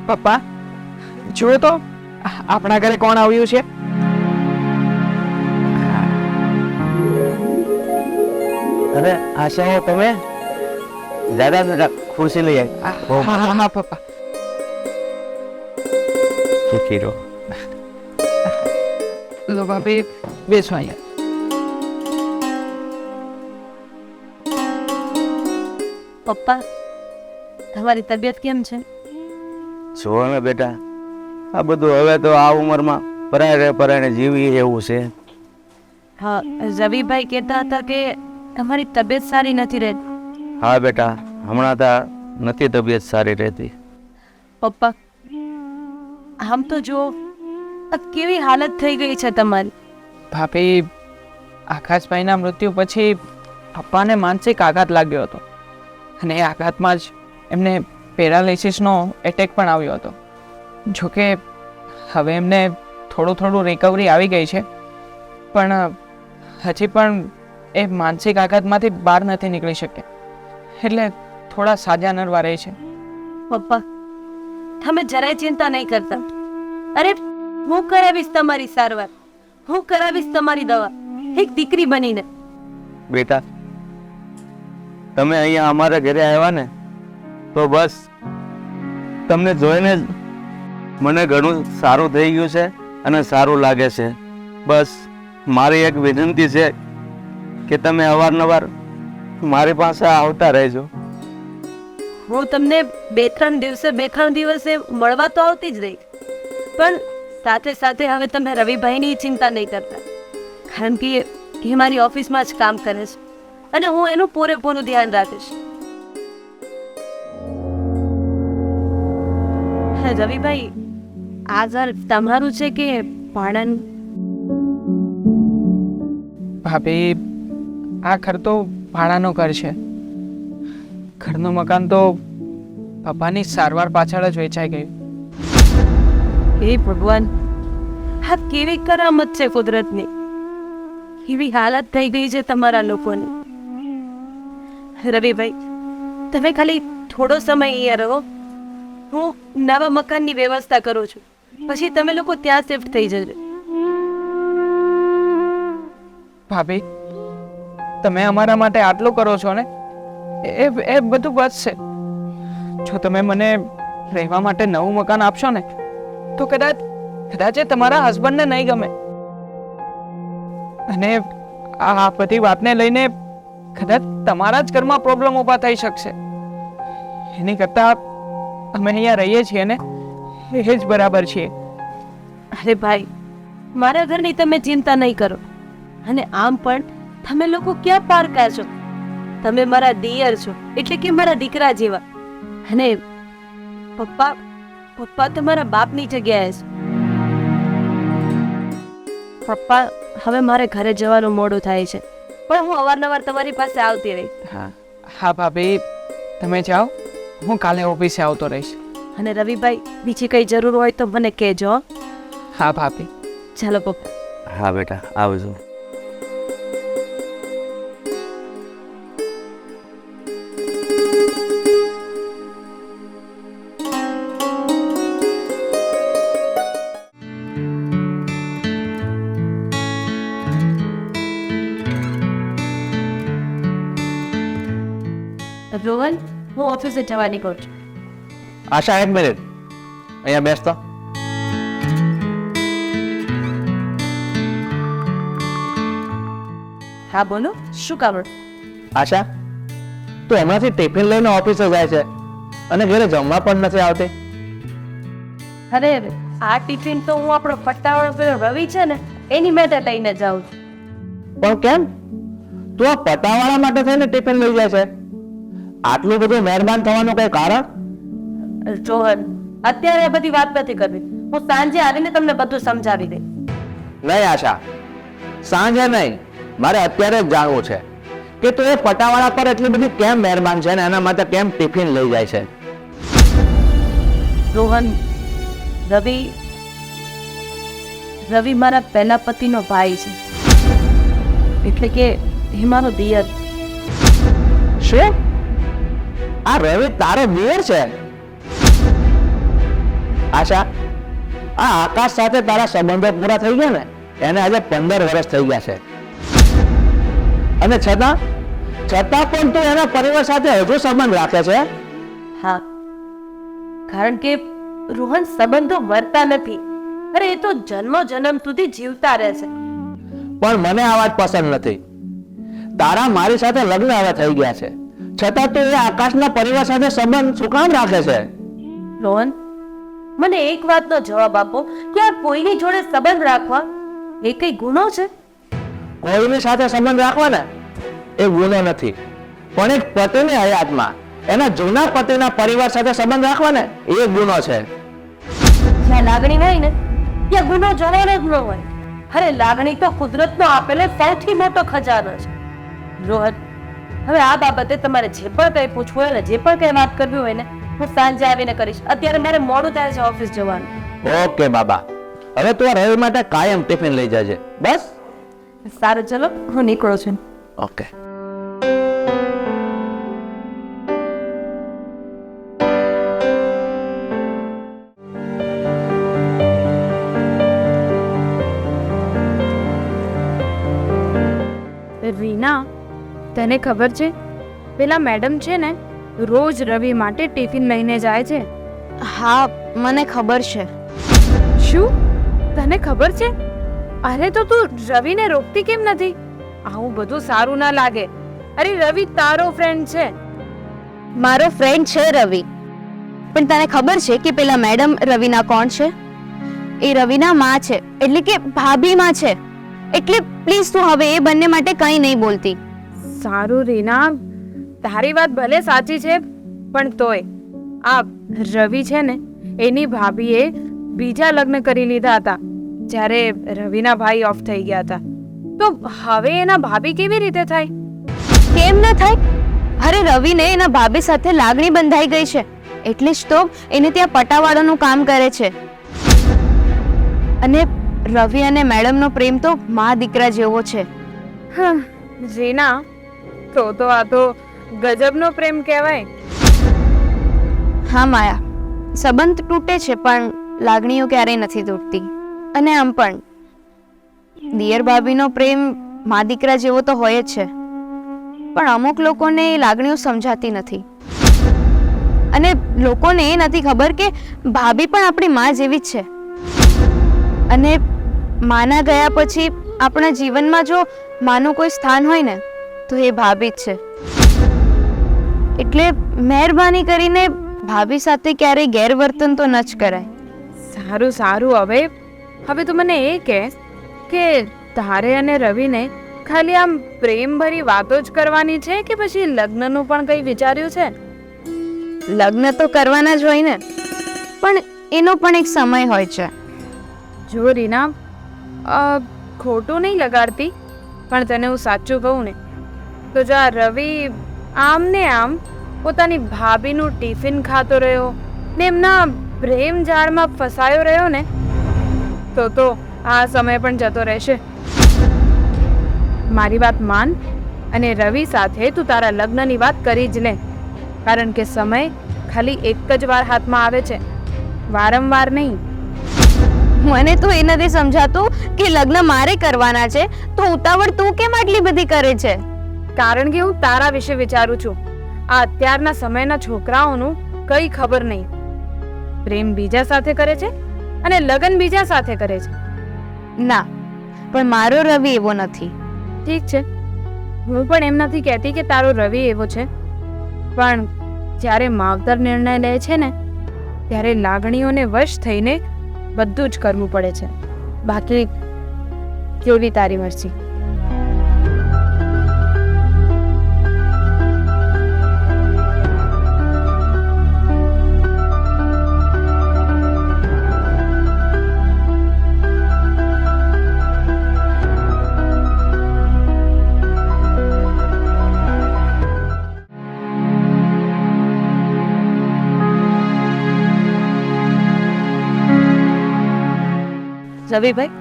પપ્પા જુઓ તો આપણા ઘરે કોણ આવ્યું છે. અરે આશા તમે દાદા ખુરશી લઈ હા હા હા પપ્પા. સુખી રહો. લો ભાભી બેસો અહીંયા. પપ્પા તમારી તબિયત કેમ છે? જો ને બેટા, આ બધું હવે તો આ ઉંમરમાં પરાણે જીવી એવું છે. હા, રવિભાઈ કહેતા હતા કે તમારી તબિયત સારી નથી રહેતી. હા બેટા, હમણાં તો નથી તબિયત સારી રહેતી. પપ્પા આમ તો જુઓ, આ કેવી હાલત થઈ ગઈ છે તમારી. ભાભી આકાશભાઈના મૃત્યુ પછી પપ્પાને માનસિક આઘાત લાગ્યો હતો અને એ આઘાતમાં જ એમને પેરાલિસિસનો એટેક પણ આવ્યો હતો. જોકે હવે એમને થોડું રિકવરી આવી ગઈ છે, પણ હજી પણ એ માનસિક આઘાતમાંથી બહાર નથી નીકળી શક્યા, એટલે થોડા સાજા નરવા રહે છે. પપ્પા તમે જરાય ચિંતા નહીં કરતા. અરે હું કરાવીશ તમારી સારવાર, હું કરાવીશ તમારી દવા, એક દીકરી બનીને. બેટા, તમે અહીંયા અમારા ઘરે આવ્યા ને તો બસ તમને જોઈને જ મને ઘણું સારું થઈ ગયું છે અને સારું લાગે છે. બસ મારી એક વિનંતી છે કે તમે અવારનવાર મારી પાસે આવતા રહેજો. હું તમને બે ત્રણ દિવસે મળવા તો આવતી જ રહી, પણ સાથે સાથે હવે તમે રવિભાઈની ચિંતા નહીં કરતા, કારણ કે એ મારી ઓફિસમાં જ કામ કરે છે અને હું એનું પૂરેપૂરું ધ્યાન રાખીશ. રવિભાઈ, આ ઘર તમારું છે કે ભાડાનું? ભાભી આ ઘર તો ભાડાનું ઘર છે. ઘરનું મકાન તો પપ્પાની સારવાર પાછળ જ વેચાઈ ગયું. હે ભગવાન, આ કેવી કરામત છે કુદરતની. કેવી હાલત થઈ ગઈ છે તમારા લોકોની. રવિભાઈ, તમે ખાલી થોડો સમય અહીંયા રહો, હું નવા મકાનની વ્યવસ્થા કરું છું, પછી તમે લોકો ત્યાં શિફ્ટ થઈ જજો. ભાભી તમે અમારા માટે આટલું કરો છો ને, એ બધું બસ છે. જો તમે મને રહેવા માટે નવું મકાન આપશો ને તો કદાચ એ તમારા હસબન્ડને નહીં ગમે, અને આ બધી વાતને લઈને કદાચ તમારા જ ઘરમાં પ્રોબ્લેમ ઊભા થઈ શકશે. એની કરતાં અમે અહીંયા રહીએ છીએ ને એ જ બરાબર છીએ. અરે ભાઈ, મારા ઘરની તમે ચિંતા નહીં કરો, અને આમ પણ તમે લોકો ક્યાં પારકા છો? તમે મારા દિયર છો, એટલે કે મારા દીકરા જેવા. અને પપ્પા તમારા બાપની જગ્યાએ છે. પપ્પા, હવે મારે ઘરે જવાનું મોડું થાય છે, પણ હું અવારનવાર તમારી પાસે આવતી રહીશ. હા ભાભી, તમે જાઓ, હું કાલે ઓફિસે આવતો રહીશ. અને રવિભાઈ, બીજી કઈ જરૂર હોય તો મને કહેજો. હો? હા ભાભી. ચાલો પપ્પા. હા બેટા, આવજો. રોહન, હું ઓફિસે જવા નીકળું છું. આશા, એક મિનિટ અહીંયા બેસતો. હા બોલો, શું કામ? આશા, તું હમણાંથી ટિફિન લઈને ઓફિસે જાય છે અને ઘરે જમવા પણ નથી આવતી. અરે આ ટિફિન તો હું આપણો પટ્ટાવાળો પેલો રવિ છે ને એની માટે લઈને જાઉં છું. પણ કેમ તું આ પટાવાળા માટે થઈને ટિફિન લઈ જાય છે? આટલું બધું મહેરબાન થવાનું કઈ કારણ? રોહન, અત્યારે આ બધી વાત નથી કરવી, હું સાંજે આવીને તમને બધું સમજાવી દઈશ. નહીં આશા, સાંજે નહીં, મારે અત્યારે જ જાણવું છે કે તું એ પટાવાળા પર એટલી બધી કેમ મહેરબાન છે ને એના માટે કેમ ટિફિન લઈ જાય છે. રોહન, રવિ મારા પહેલા પતિનો ભાઈ છે, એટલે કે એ મારો દિયર. શું? આ રવિ તારો દિયર છે? આશા, આ આકાશ સાથે તારા સંબંધો પૂરા થઈ ગયા ને એને આજે 15 વર્ષ થઈ ગયા છે, અને છતાં પણ તું એના પરિવાર સાથે હજુ સંબંધ રાખે છે. હા, કારણ કે રોહન સંબંધો મરતા નથી. અરે એ તો જન્મો જન્મ સુધી જીવતા રહે છે. પણ મને આ વાત પસંદ નથી. તારા મારી સાથે લગ્ન હવે થઈ ગયા છે, છતાં તું એ આકાશના પરિવાર સાથે સંબંધ શું કામ રાખે છે? રોહન, મને એક વાતનો જવાબ આપો કે આ કોઈની જોડે સંબંધ રાખવા એ કઈ ગુનો છે? કોઈની સાથે સંબંધ રાખવા ને એ ગુનો નથી, પણ એક પતિની હયાતમાં એના જૂના પતિના પરિવાર સાથે સંબંધ રાખવા ને એ ગુનો છે. જ્યાં લાગણી હોય ને ત્યાં ગુનો જવાનો જ ન હોય. અરે લાગણી તો કુદરતનો આપેલો સૌથી મોટો ખજાનો છે. રોહન, હવે આ બાબતે તમારે જે પણ કંઈ પૂછવું હોય ને જે પણ કંઈ વાત કરવી હોય ને હું સાંજે આવીને કરીશ. અત્યારે મારે મોડું થાય છે ઓફિસ જવાનું. ઓકે બાબા, હવે તું આ રવિ માટે કાયમ ટિફિન લઈ જજે. બસ સારું, ચલો હું નીકળું છું. ઓકે. રીના, તને ખબર છે પેલા મેડમ છે ને રોજ રવિ માટે ટિફિન લઈને જાય છે. હા, મને ખબર છે. શું તને ખબર છે? અરે તો તું રવિને રોકતી કેમ નથી? આવું બધું સારું ના લાગે. અરે રવિ તારો ફ્રેન્ડ છે. મારો ફ્રેન્ડ છે રવિ, પણ તને ખબર છે કે પેલા મેડમ રવિના કોણ છે? એ રવિના માં છે, એટલે કે ભાભી માં છે. એટલે પ્લીઝ તું હવે એ બંને માટે કંઈ નહીં બોલતી. સારું રીના, તારી વાત ભલે સાચી છે, પણ તોય આ રવિ છે ને એની ભાભીએ બીજા લગ્ન કરી લીધા હતા જ્યારે રવિના ભાઈ ઓફ થઈ ગયા હતા. તો હવે એના ભાભી કેવી રીતે થાય? કેમ ન થાય? અરે રવિને એના ભાભી સાથે લાગણી બંધાઈ ગઈ છે, એટલે જ તો એને ત્યાં પટાવાળાનું કામ કરે છે. અને રવિ અને મેડમનો પ્રેમ તો મા દીકરા જેવો છે. રીના, તો આ તો ગજબનો પ્રેમ કહેવાય. હા માયા, સંબંધ તૂટે છે પણ લાગણીઓ ક્યારેય નથી તૂટતી. અને આમ પણ દિયર ભાભીનો પ્રેમ મા દીકરા જેવો તો હોય જ છે, પણ અમુક લોકોને એ લાગણીઓ સમજાતી નથી. અને લોકોને એ નથી ખબર કે ભાભી પણ આપણી મા જેવી જ છે. અને માના ગયા પછી આપણા જીવનમાં જો માનું કોઈ સ્થાન હોય ને તો એ ભાભી જ છે. એટલે મહેરબાની કરીને ભાભી સાથે ક્યારેય ગેરવર્તન તો ન જ કરાય. સારું, હવે તું મને એ કહે કે તારે અને રવિને ખાલી આમ પ્રેમભરી વાતો જ કરવાની છે કે પછી લગ્નનું પણ કંઈ વિચાર્યું છે? લગ્ન તો કરવાના જ હોય ને, પણ એનો પણ એક સમય હોય છે. જો રીના, ખોટું નહીં લગાડતી, પણ તને હું સાચું કહું ને તો જો આ રવિ આમ ને આમ પોતાની ભાભીનું ટિફિન ખાતો રહ્યો ને એમના પ્રેમ જાળમાં ફસાયો રહ્યો ને તો આ સમય પણ જતો રહેશે. મારી વાત માન અને રવિ સાથે તું તારા લગ્નની વાત કરી જ લે, કારણ કે સમય ખાલી એક જ વાર હાથમાં આવે છે, વારંવાર નહીં. મને તો એ નથી સમજાતું કે લગ્ન મારે કરવાના છે તો ઉતાવળ તું કેમ આટલી બધી કરે છે? કારણ કે હું તારા વિશે વિચારું છું. આ અત્યારના સમયના છોકરાઓનું કંઈ ખબર નહીં. પ્રેમ બીજા સાથે કરે છે અને લગ્ન બીજા સાથે કરે છે. ના, પણ મારો રવિ એવો નથી. ઠીક છે, હું પણ એમ નથી કહેતી કે તારો રવિ એવો છે, પણ જ્યારે માવતર નિર્ણય લે છે ને ત્યારે લાગણીઓને વશ થઈને બધું જ કરવું પડે છે. બાકી કેવી તારી મરજી. રવિભાઈ,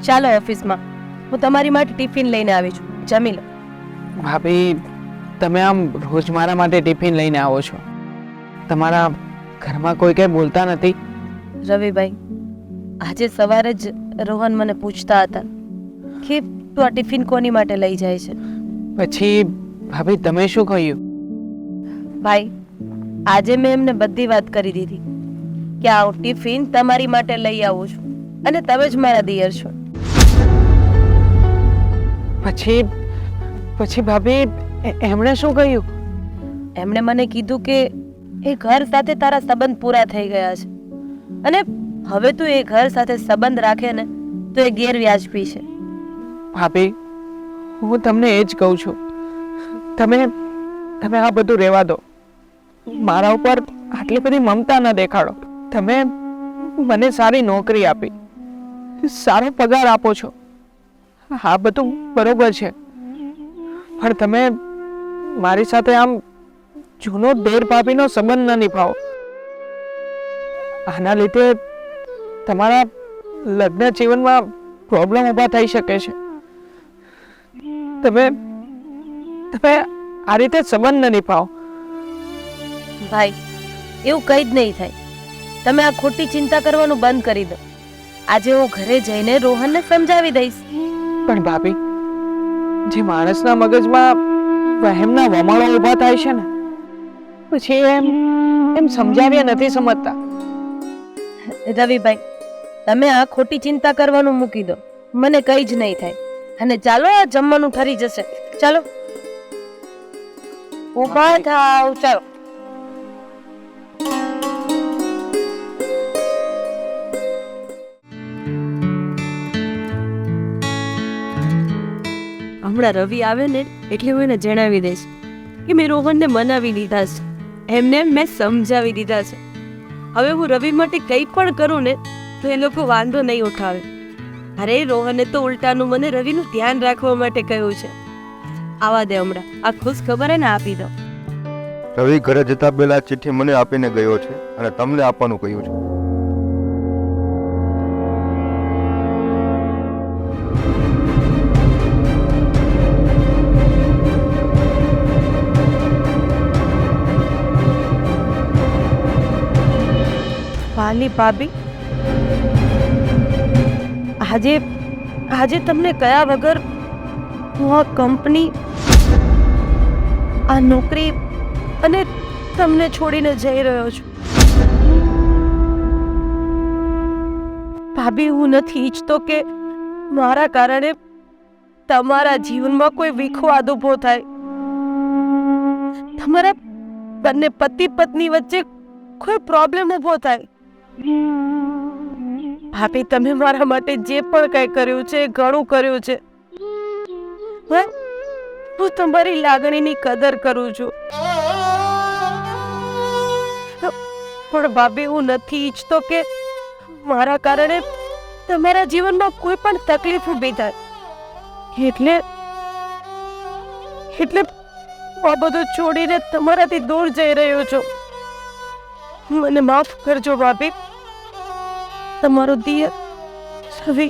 ચાલો ઓફિસમાં, હું તમારી માટે ટિફિન લઈને આવી છું, જમી લો. ભાભી, તમે આમ રોજ મારા માટે ટિફિન લઈને આવો છો. તમારા ઘરમાં કોઈ કંઈ બોલતા નથી. રવિભાઈ, આજે સવારે જ રોહન મને પૂછતા હતા કે તું આ ટિફિન કોની માટે લઈ જાય છે. પછી ભાભી તમે શું કહ્યું? ભાઈ, આજે મેં એમને બધી વાત કરી દીધી કે આ ટિફિન તમારી માટે લઈ આવું છું અને તમે જ મારા દિયર છો. પછી ભાભી એમણે શું કહ્યું? એમણે મને કીધું કે એ ઘર સાથે તારા સંબંધ પૂરા થઈ ગયા છે અને હવે તું એ ઘર સાથે સંબંધ રાખે ને તો એ ગેરવ્યાજબી છે. ભાભી, હું તમને એ જ કહું છું, તમે આ બધું રહેવા દો. મારા ઉપર આટલી બધી મમતા ન દેખાડો. તમે મને સારી નોકરી આપી, સારો પગાર આપો છો, આ બધું બરોબર છે, પણ તમે મારી સાથે આમ જૂનો દેર ભાભીનો સંબંધ ન નિભાવો. આના લીધે તમારા લગ્ન જીવનમાં પ્રોબ્લેમ ઊભા થઈ શકે છે. તમે આ રીતે સંબંધ ન નિભાવો. ભાઈ, એવું કંઈ જ નહીં થાય. તમે આ ખોટી ચિંતા કરવાનું બંધ કરી દો. આજે હું ઘરે જઈને રોહનને સમજાવી દઈશ. પણ ભાભી, જે માણસના મગજમાં વહેમના વમાળો ઊભા થાય છે ને, પછી એમ સમજાવ્યા નથી સમજતા. રવિભાઈ, તમે આ ખોટી ચિંતા કરવાનું મૂકી દો. મને કંઈ જ નહીં થાય. અને ચાલો, આ જમવાનું ઠરી જશે. ચાલો, ઊભા થાવ. ચાલો. હમણાં રવિ આવે ને એટલે હું એને જણાવી દઈશ કે મેં રોહનને મનાવી લીધા છે. એમને મેં સમજાવી દીધા છે. હવે હું રવિ માટે કંઈ પણ કરું ને તો એ લોકો વાંધો નહીં ઉઠાવે. અરે રોહને તો ઉલટાનું મને રવિનું ધ્યાન રાખવા માટે કહ્યું છે. આવા દે, હમણાં આ ખુશ ખબર હે ને આપી દો. રવિ ઘરે જતા પહેલા ચિઠ્ઠી મને આપીને ગયો છે અને તમને આપવાનું કહ્યું છે. વાલી ભાભી, આજે તમને કયા વગર હું આ કંપની, આ નોકરી અને તમને છોડીને જઈ રહ્યો છું. ભાભી, હું નથી ઈચ્છતો કે મારા કારણે તમારા જીવનમાં કોઈ વિખવાદ ઊભો થાય. તમારા બંને પતિ પત્ની વચ્ચે કોઈ પ્રોબ્લેમ ઊભો થાય. ભાભી, તમે મારા માટે જે પણ કંઈ કર્યું છે એ ઘણું કર્યું છે. હું તમારી લાગણીની કદર કરું છું, પણ ભાભી, હું નથી ઈચ્છતો કે મારા કારણે તમારા જીવનમાં કોઈ પણ તકલીફ ઊભી થાય. એટલે આ બધું છોડીને તમારાથી દૂર જઈ રહ્યો છું. મને માફ કરજો ભાભી. તમારો દિયર રવિ.